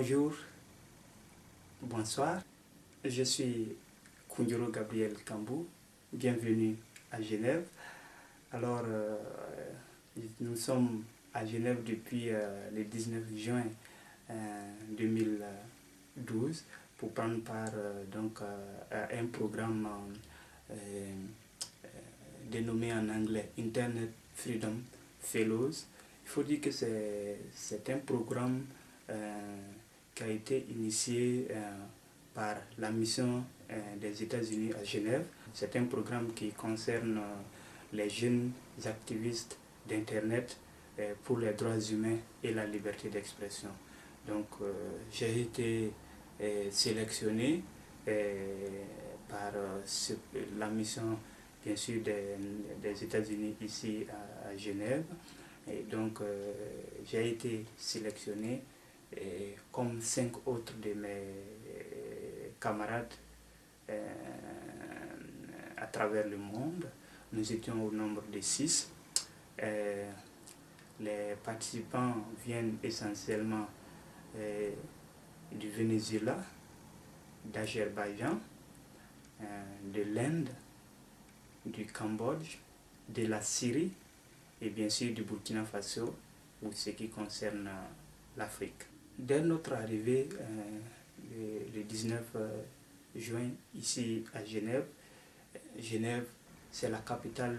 Bonjour, bonsoir, je suis Koundjoro Gabriel Kambou, bienvenue à Genève. Alors, nous sommes à Genève depuis le 19 juin 2012 pour prendre part à un programme dénommé en anglais Internet Freedom Fellows. Il faut dire que c'est un programme qui a été initié par la mission des États-Unis à Genève. C'est un programme qui concerne les jeunes activistes d'Internet pour les droits humains et la liberté d'expression. Donc j'ai été sélectionné par la mission bien sûr des États-Unis ici à Genève. Et donc j'ai été sélectionné comme 5 autres de mes camarades à travers le monde. Nous étions au nombre de 6. Les participants viennent essentiellement du Venezuela, d'Azerbaïdjan, de l'Inde, du Cambodge, de la Syrie et bien sûr du Burkina Faso pour ce qui concerne l'Afrique. Dès notre arrivée le 19 juin ici à Genève, Genève c'est la capitale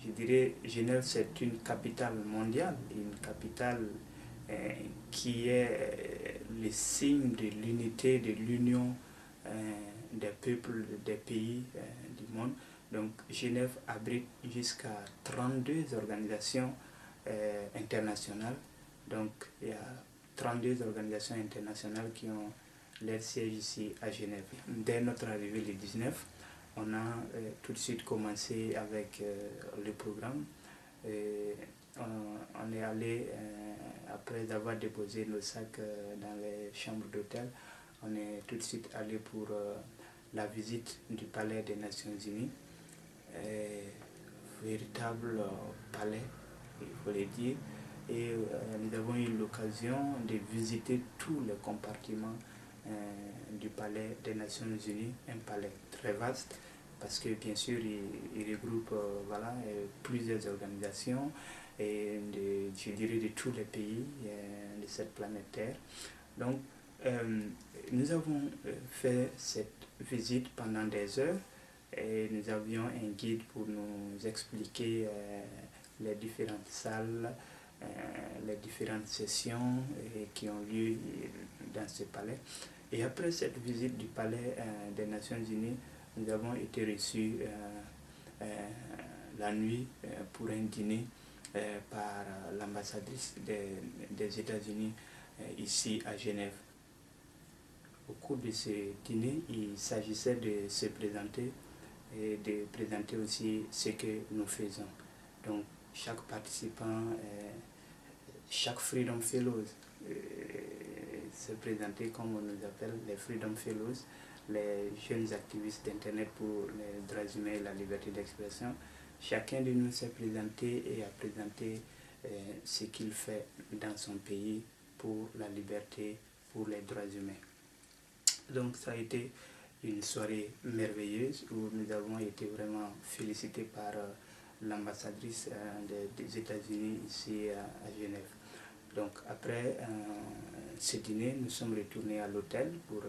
je dirais Genève c'est une capitale mondiale, une capitale qui est le signe de l'unité, de l'union des peuples, des pays du monde. Donc Genève abrite jusqu'à 32 organisations internationales. Donc il y a 32 organisations internationales qui ont leur siège ici à Genève. Dès notre arrivée le 19, on a tout de suite commencé avec le programme. On est allé, après avoir déposé nos sacs dans les chambres d'hôtel, on est tout de suite allé pour la visite du Palais des Nations Unies. Véritable palais, il faut le dire. Et nous avons eu l'occasion de visiter tous les compartiments du Palais des Nations Unies, un palais très vaste parce que bien sûr il regroupe plusieurs organisations et je dirais de tous les pays de cette planète Terre. Donc nous avons fait cette visite pendant des heures et nous avions un guide pour nous expliquer les différentes salles, les différentes sessions qui ont lieu dans ce palais. Et après cette visite du Palais des Nations Unies, nous avons été reçus la nuit pour un dîner par l'ambassadrice des États-Unis ici à Genève. Au cours de ce dîner, il s'agissait de se présenter et de présenter aussi ce que nous faisons. Donc chaque participant, chaque Freedom Fellows se présentait comme on nous appelle les Freedom Fellows, les jeunes activistes d'Internet pour les droits humains et la liberté d'expression. Chacun de nous s'est présenté et a présenté ce qu'il fait dans son pays pour la liberté, pour les droits humains. Donc ça a été une soirée merveilleuse où nous avons été vraiment félicités par l'ambassadrice des États-Unis ici à Genève. Donc après ce dîner, nous sommes retournés à l'hôtel pour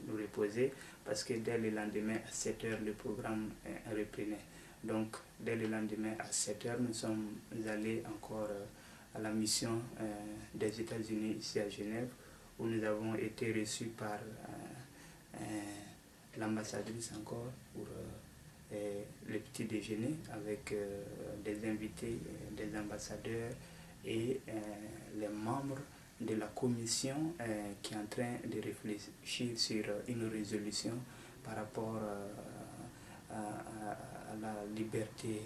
nous reposer parce que dès le lendemain à 7 h, le programme reprenait. Donc dès le lendemain à 7 h, nous sommes allés encore à la mission des États-Unis ici à Genève où nous avons été reçus par l'ambassadrice encore pour le petit déjeuner avec des invités, des ambassadeurs et les membres de la commission qui est en train de réfléchir sur une résolution par rapport à la liberté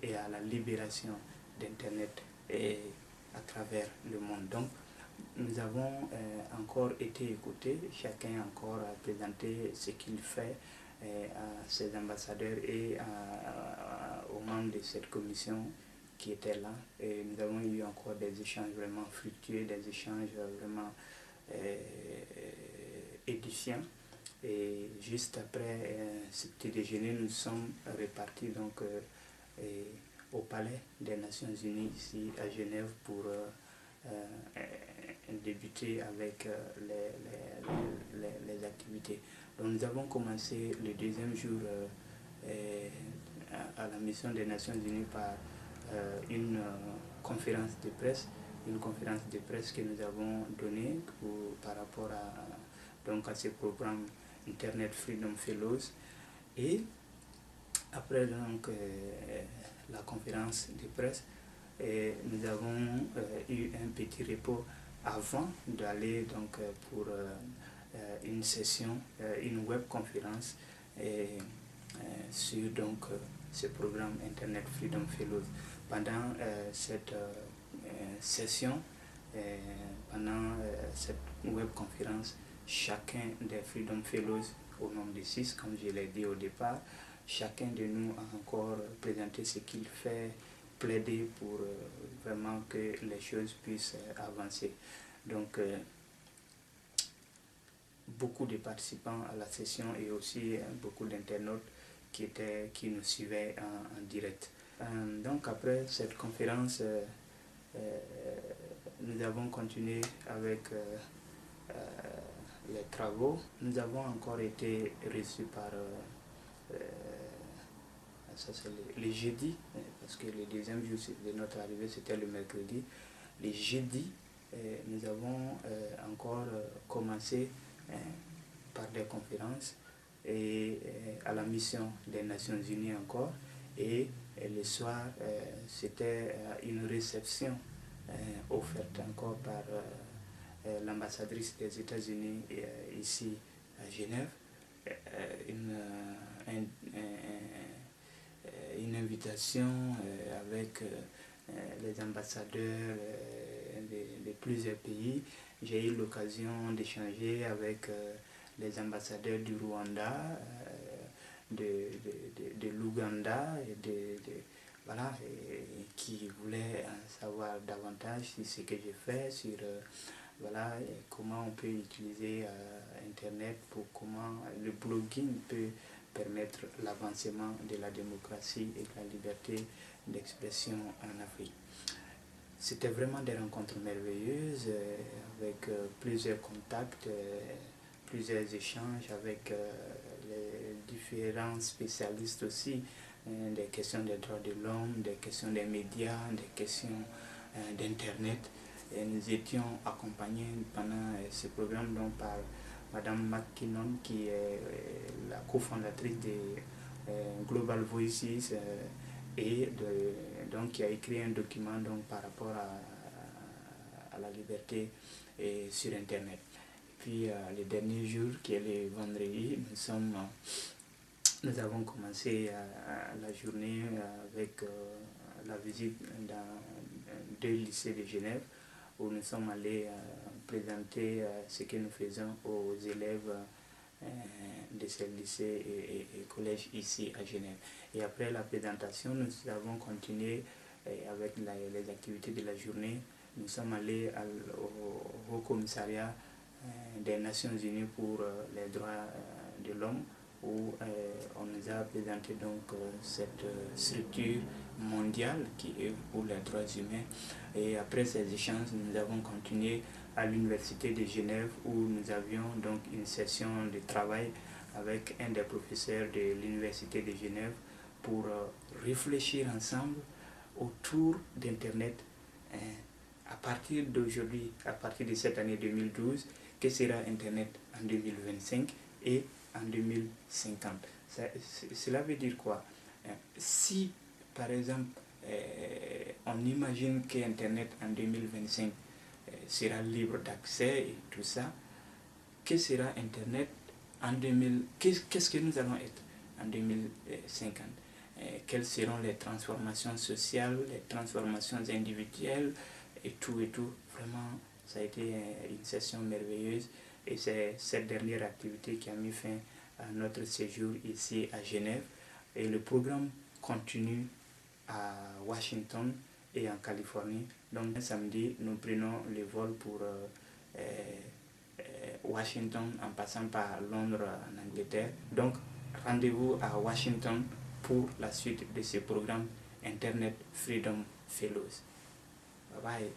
et à la libération d'Internet à travers le monde. Donc, nous avons encore été écoutés, chacun encore a présenté ce qu'il fait à ses ambassadeurs et aux membres de cette commission qui étaient là. Et nous avons eu encore des échanges vraiment fructueux, des échanges vraiment édifiants. Et juste après ce petit déjeuner, nous sommes repartis donc au Palais des Nations Unies ici à Genève pour débuter avec les activités. Donc nous avons commencé le deuxième jour à la mission des Nations Unies par une conférence de presse, que nous avons donnée par rapport à ce programme Internet Freedom Fellows. Et après donc la conférence de presse, nous avons eu un petit repos avant d'aller donc pour une session, une web conférence sur donc ce programme Internet Freedom Fellows. Pendant cette session, pendant cette web conférence, chacun des Freedom Fellows, au nombre de 6, comme je l'ai dit au départ, chacun de nous a encore présenté ce qu'il fait, plaider pour vraiment que les choses puissent avancer. Donc, beaucoup de participants à la session et aussi beaucoup d'internautes qui nous suivaient en direct. Donc, après cette conférence, nous avons continué avec les travaux. Nous avons encore été reçus par ça c'est le jeudi, parce que le deuxième jour de notre arrivée c'était le mercredi. Le jeudi, nous avons encore commencé par des conférences et à la mission des Nations Unies encore. Et le soir, c'était une réception offerte encore par l'ambassadrice des États-Unis ici à Genève. Une invitation avec les ambassadeurs de plusieurs pays. J'ai eu l'occasion d'échanger avec les ambassadeurs du Rwanda, de l'Ouganda, voilà, et qui voulaient en savoir davantage sur ce que je fais, sur voilà, comment on peut utiliser Internet, pour comment le blogging peut permettre l'avancement de la démocratie et de la liberté d'expression en Afrique. C'était vraiment des rencontres merveilleuses avec plusieurs contacts, plusieurs échanges avec les différents spécialistes aussi, des questions des droits de l'homme, des questions des médias, des questions d'Internet. Et nous étions accompagnés pendant ce programme donc par Madame McKinnon, qui est la cofondatrice de Global Voices et donc qui a écrit un document donc par rapport à la liberté sur Internet. Puis le dernier jour, qui est le vendredi, nous avons commencé la journée avec la visite dans 2 lycées de Genève, où nous sommes allés présenter ce que nous faisons aux élèves de ces lycées et collèges ici à Genève. Et après la présentation, nous avons continué avec les activités de la journée. Nous sommes allés au Haut Commissariat des Nations Unies pour les droits de l'homme, où on nous a présenté donc cette structure mondiale qui est pour les droits humains. Et après ces échanges, nous avons continué à l'Université de Genève, où nous avions donc une session de travail avec un des professeurs de l'Université de Genève pour réfléchir ensemble autour d'Internet à partir d'aujourd'hui, à partir de cette année 2012, que sera Internet en 2025 et en 2050. Cela veut dire quoi? Si, par exemple, on imagine qu'Internet en 2025 sera libre d'accès et tout ça, que sera Internet en 2000? Qu'est-ce que nous allons être en 2050? Quelles seront les transformations sociales, les transformations individuelles et tout. Vraiment, ça a été une session merveilleuse et c'est cette dernière activité qui a mis fin à notre séjour ici à Genève. Et le programme continue à Washington et en Californie. Donc un samedi, nous prenons le vol pour Washington en passant par Londres en Angleterre. Donc rendez-vous à Washington pour la suite de ce programme Internet Freedom Fellows. Bye bye.